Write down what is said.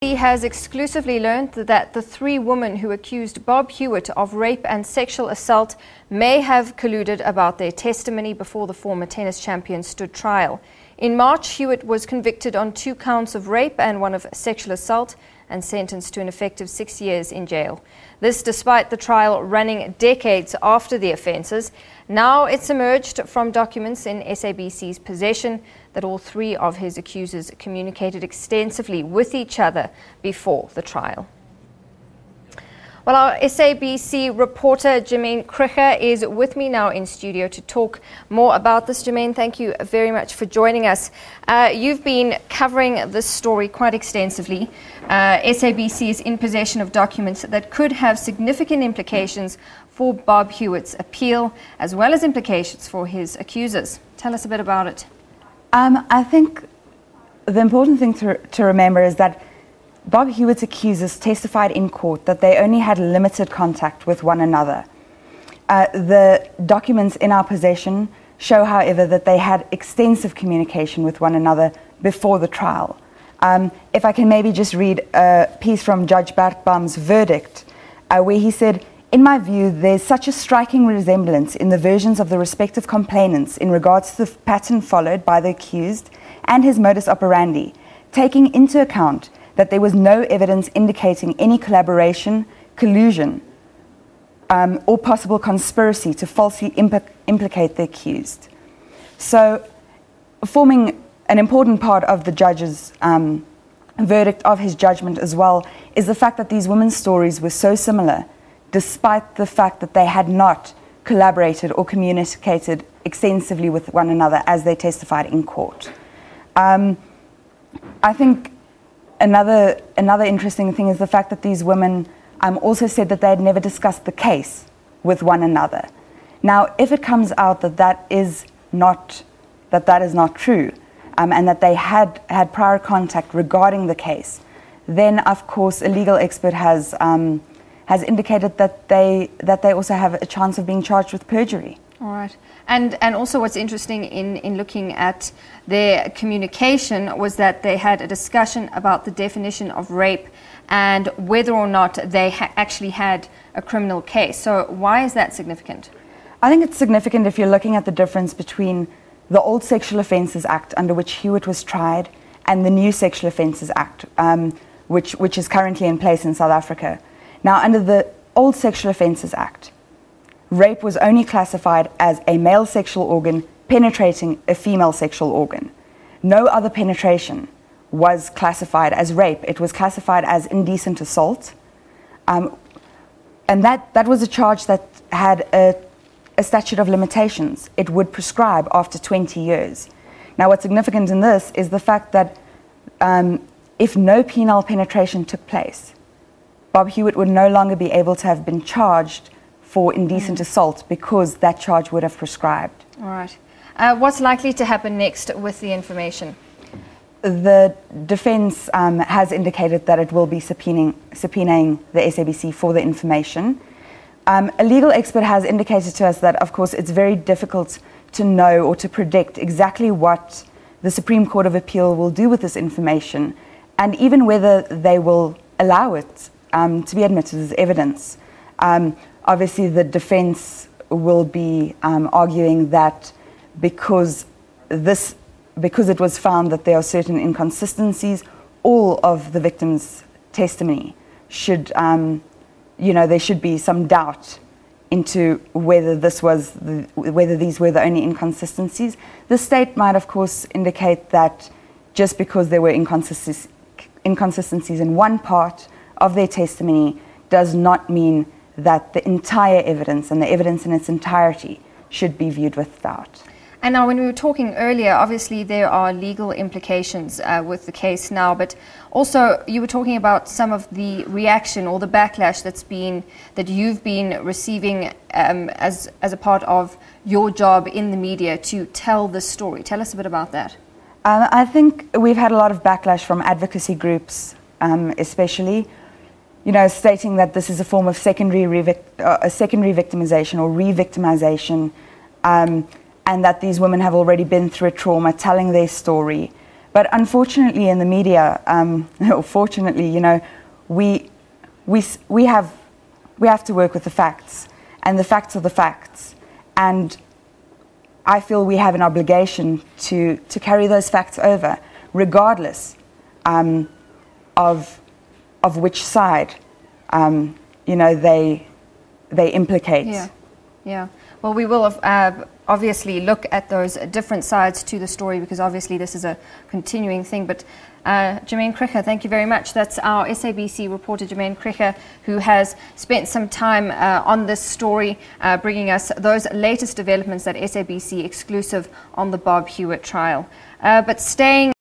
He has exclusively learned that the three women who accused Bob Hewitt of rape and sexual assault may have colluded about their testimony before the former tennis champion stood trial. In March, Hewitt was convicted on 2 counts of rape and 1 of sexual assault and sentenced to an effective 6 years in jail. This despite the trial running decades after the offences. Now it's emerged from documents in SABC's possession that all 3 of his accusers communicated extensively with each other before the trial. Well, our SABC reporter Jamaine Krige is with me now in studio to talk more about this. Jamaine, thank you very much for joining us. You've been covering this story quite extensively. SABC is in possession of documents that could have significant implications for Bob Hewitt's appeal, as well as implications for his accusers. Tell us a bit about it. I think the important thing to remember is that Bob Hewitt's accusers testified in court that they only had limited contact with one another. The documents in our possession show, however, that they had extensive communication with one another before the trial. If I can maybe just read a piece from Judge Bartbam's verdict, where he said, "In my view, there's such a striking resemblance in the versions of the respective complainants in regards to the pattern followed by the accused and his modus operandi, taking into account that there was no evidence indicating any collaboration, collusion, or possible conspiracy to falsely implicate the accused." So, forming an important part of the judge's verdict of his judgment as well is the fact that these women's stories were so similar, despite the fact that they had not collaborated or communicated extensively with one another as they testified in court. I think another interesting thing is the fact that these women also said that they had never discussed the case with one another. Now, if it comes out that that is not true, and that they had prior contact regarding the case, then of course a legal expert has indicated that they also have a chance of being charged with perjury. All right. And also what's interesting in looking at their communication was that they had a discussion about the definition of rape and whether or not they actually had a criminal case. So why is that significant? I think it's significant if you're looking at the difference between the old Sexual Offences Act, under which Hewitt was tried, and the new Sexual Offences Act, which is currently in place in South Africa. Now, under the old Sexual Offences Act, rape was only classified as a male sexual organ penetrating a female sexual organ. No other penetration was classified as rape. It was classified as indecent assault. And that was a charge that had a statute of limitations. It would prescribe after 20 years. Now, what's significant in this is the fact that if no penile penetration took place, Bob Hewitt would no longer be able to have been charged for indecent assault because that charge would have prescribed. All right. What's likely to happen next with the information? The defense has indicated that it will be subpoenaing the SABC for the information. A legal expert has indicated to us that, of course, it's very difficult to know or to predict exactly what the Supreme Court of Appeal will do with this information, and even whether they will allow it to be admitted as evidence. Obviously, the defense will be arguing that because it was found that there are certain inconsistencies, all of the victims' testimony should, there should be some doubt into whether whether these were the only inconsistencies. The state might, of course, indicate that just because there were inconsistencies in one part of their testimony does not mean that the entire evidence and the evidence in its entirety should be viewed with doubt. And now, when we were talking earlier, obviously there are legal implications with the case now, but also you were talking about some of the reaction or the backlash that you've been receiving as a part of your job in the media to tell this story. Tell us a bit about that. I think we've had a lot of backlash from advocacy groups, especially, stating that this is a form of secondary victimization or re-victimization, and that these women have already been through a trauma, telling their story, But unfortunately in the media, or fortunately, you know, we have to work with the facts, and the facts are the facts. And I feel we have an obligation to carry those facts over, regardless of which side, you know, they implicate. Yeah, yeah. Well, we will obviously look at those different sides to the story, because obviously this is a continuing thing. But Jamaine Krige, thank you very much. That's our SABC reporter, Jamaine Krige, who has spent some time on this story, bringing us those latest developments that SABC exclusive on the Bob Hewitt trial. But staying